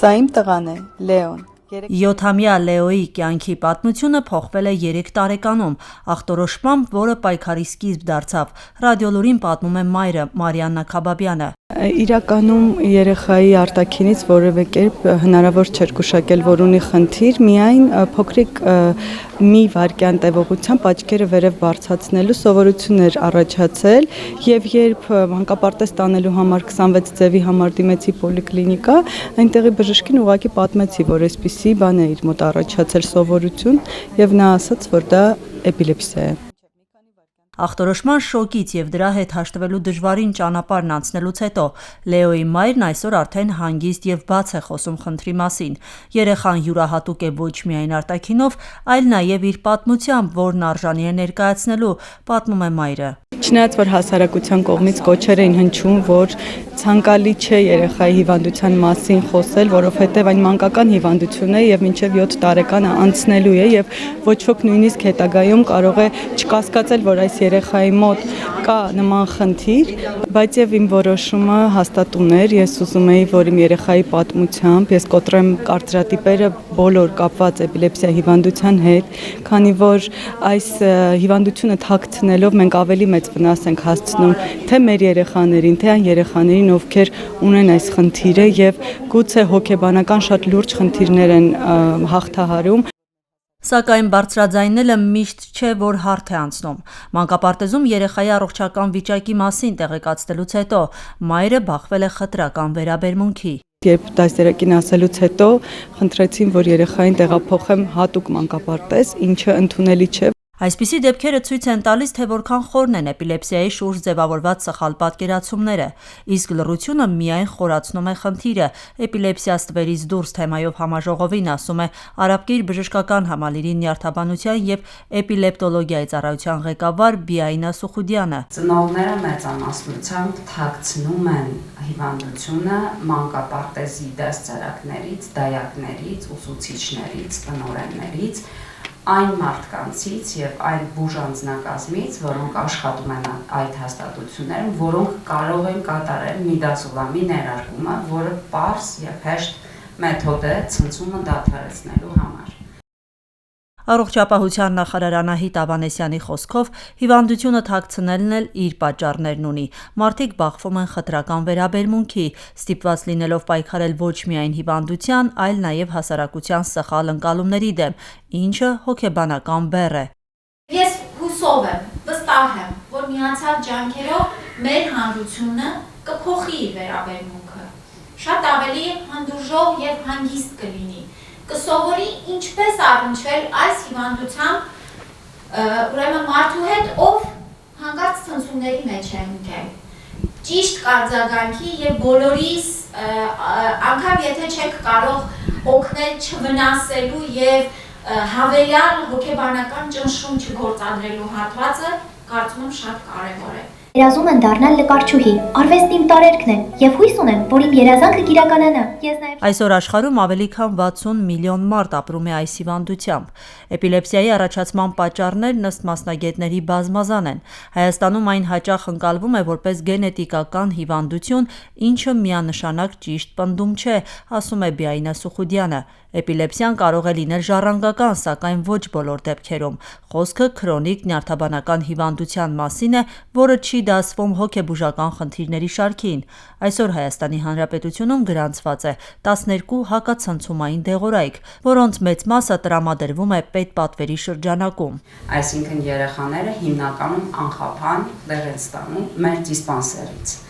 Սա իմ տղան է, Լեոն։ 7-ամյա Լեոյի կյանքի պատմությունը փոխվել է 3 տարեկանում, ախտորոշմամբ, որը պայքարի սկիզբ դարձավ։ Ռադիոլուրին պատմում է մայրը Մարիաննա Քաբաբյանը։ Իրականում երեխայի արտաքինից որևէ կերպ հնարավոր չէր գուշակել, որ ունի խնդիր, միայն փոքրիկ մի վայրկյան տևողությամբ աչքերը վերև բարձրացնելու սովորություն էր առաջացել, եւ երբ մանկապարտեզ տանելու համար 26 ձևի համար դիմեցի պոլիկլինիկա, այնտեղի բժշկին ուղղակի պատմեցի, որ այսպիսի բան է իր մոտ առաջացել սովորություն, եւ նա ասաց, որ դա էպիլեպսիա է։ Ախտորոշման շոկից եւ դրա հետ հաշտվելու դժվարին ճանապարհն անցնելուց հետո Լեոյի մայրն այսօր արդեն հանգիստ եւ բաց է խոսում խնդրի մասին։ Երեխան յուրահատուկ է ոչ միայն արտաքինով, այլ նաեւ իր պատմությամբ, որն արժանի է ներկայացնելու, պատմում է մայրը։ Չնայած որ հասարակության կողմից կոչեր էին հնչում, որ ցանկալի չէ երեխայի հիվանդության մասին խոսել, որովհետև այն մանկական հիվանդություն է եւ մինչեւ 7 տարեկանը անցնելու է եւ ոչ ոք նույնիսկ հետագայում կարող է չկասկածել, որ այս երեխայի մոտ կա նման խնդիր, բայց եւ իմ որոշումը հաստատուն էր, ես ուզում էի, որ իմ երեխայի պատմությամբ ես կոտրեմ կարծրատիպերը բոլոր կապված էպիլեպսիա հիվանդության հետ, քանի որ այս հիվանդությունը թաքցնելով մենք ավելի մեծ վնաս ենք հասցնում թե մեր երեխաներին, թե այն երեխաներին, ովքեր ունեն այս խնդիրը եւ գուցե հոգեբանական շատ լուրջ խնդիրներ են հաղթահարում։ Սակայն բարձրաձայնելը միշտ չէ, որ հարթ է անցնում։ Մանկապարտեզում երեխայի առողջական վիճակի մասին տեղեկացնելուց հետո մայրը բախվել է խտրական վերաբերմունքի։ Երբ դասերակին ասելուց հետո խնդրեցին, որ երեխային տեղափոխեմ հատուկ մանկապարտեզ, ինչը ընդունելի չէ։ Այսպիսի դեպքերը ցույց են տալիս, թե որքան խորն են էպիլեպսիայի շուրջ ձևավորված սխալ պատկերացումները, իսկ լռությունը միայն խորացնում է խնդիրը։ Էպիլեպսիա ստվերից դուրս թեմայով համաժողովին ասում է Արաբկիր բժշկական համալիրի նյարդաբանության եւ էպիլեպտոլոգիայի ծառայության ղեկավար Բիայնա Սուխուդյանը։ Ծնողները մեծամասնությամբ թաքցնում են հիվանդությունը մանկապարտեզի դասարակներից, դայակներից, ուսուցիչներից, տնօրեններից, այն մարդկանցից եւ այն բուժանձնակազմից, որոնք աշխատում են այդ հաստատություններում, որոնք կարող են կատարել միդասոլամի ներարկումը, որը պարզ եւ հեշտ մեթոդ է ցնցումը դադարեցնելու համար։ Առողջապահության նախարար Անահիտ Ավանեսյանի խոսքով հիվանդությունը թաքցնելն էլ իր պատճառներն ունի։ Մարդիկ բախվում են խտրական վերաբերմունքի, ստիպված լինելով պայքարել ոչ միայն հիվանդության, այլ նաև հասարակության սխալ ընկալումների դեմ, ինչը հոգեբանական բեռ է։ Ես հուսով եմ, վստահ եմ, որ միացյալ ջանքերով մեր հանրությունը կփոխի իր վերաբերմունքը, շատ ավելի հանդուրժող եւ հանգիստ կլինի, կսովորի ինչպես առնչվել այս հիվանդությամբ, ուրեմն մարդու հետ, ով հանկարծ ցնցումների մեջ է ընկել, ճիշտ կարձագանքի եւ բոլորիս անգամ եթե չեք կարող օգնել չվնասելու եւ հավելյալ հոգեբանական ճնշում չգործադրելու հատվածը, կարծում եմ շատ կարեւոր է։ Երազում են դառնալ նկարչուհի, արվեստն իմ տարերքն է, եւ հույս ունեմ, որ իմ երազանքը կիրականանա։ Այսօր աշխարհում ավելի քան 60 միլիոն մարդ ապրում է այս հիվանդությամբ։ Էպիլեպսիայի առաջացման պատճառներն ըստ մասնագետների բազմազան են։ Հայաստանում այն հաճախ ընկալվում է որպես գենետիկական հիվանդություն, ինչը միանշանակ ճիշտ պնդում չէ, ասում է Բիայնա Սուխուդյանը։ Էպիլեպսիան կարող է լինել ժառանգական, սակայն ոչ բոլոր դեպքերում։ Խոսքը քրոնիկ նյարդաբանական հիվանդության մասին է, որը չի դասվում հոգեբուժական խնդիրների շարքին։ Այսօր Հայաստանի Հանրապետությունում գրանցված է 12 հակացնցումային դեղորայք, որոնց մեծ մասը տրամադրվում է պետպատվերի շրջանակում։ Այսինքն երեխաները հիմնականում անխափան դեղ են ստանում մեր դիսպանսերից։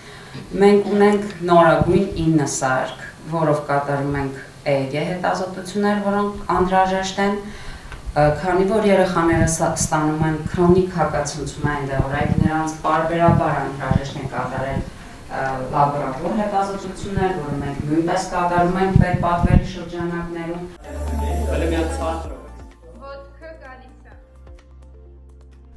Մենք ունենք նորագույն 9 սարք, որով կատարում ենք EEG հետազոտություններ, որոնք անհրաժեշտ են, քանի որ երեխաները ստանում են քրոնիկ հակացնցումային դեղորայք, նրանց պարբերաբար անհրաժեշտ է կատարել լաբորատոր հետազոտություններ, որը մենք նույնպես կատարում ենք պետպատվերի շրջանակներում։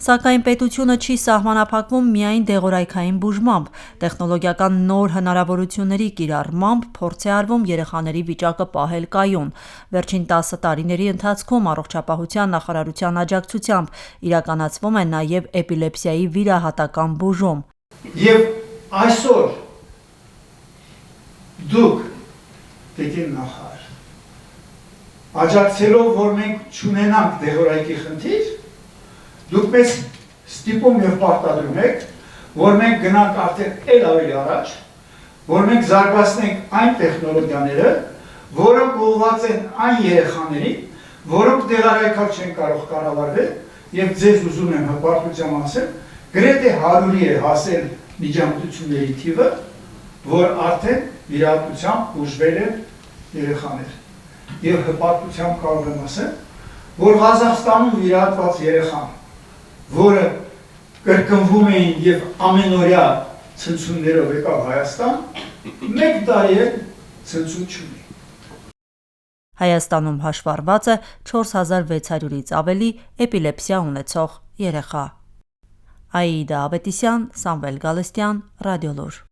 Սակայն պետությունը չի սահմանափակվում միայն դեղորայքային բուժմամբ, տեխնոլոգիական նոր հնարավորությունների կիրառմամբ փորձ է արվում երեխաների վիճակը պահել կայուն։ Վերջին 10 տարիների ընթացքում առողջապահության նախարարության աջակցությամբ իրականացվում է նաև էպիլեպսիայի վիրահատական բուժում։ Եվ այսօր դուք պետին նախարար։ Աջակցելով, որ մենք չունենանք դեղորայքի խնդիր, դուք մեզ ստիպում եւ պարտադրում եք, որ մենք գնանք արդեն էլ ավելի առաջ, որ մենք զարգացնենք այն տեխնոլոգիաները, որոնք ուղղված են այն երեխաներին, որոնք դեղորայքով չեն կարող կառավարվել, եւ ձեզ ուզում եմ հպարտությամբ ասել, գրեթե 100-ի է հասել միջամտությունների թիվը, որ արդեն վիրահատությամբ ուժվել են երեխաներ։ Եվ հպարտությամբ կարող եմ ասել, որ Ղազախստանում վիրահատված երեխան, որը կրկնվում էին եւ ամենօրյա ցնցումներով եկավ Հայաստան, 1 տարի է ցնցում չունի։ Հայաստանում հաշվառված է 4600-ից ավելի էպիլեպսիա ունեցող երեխա։ Աիդա Ավետիսյան, Սամվել Գալստյան, Ռադիոլուր։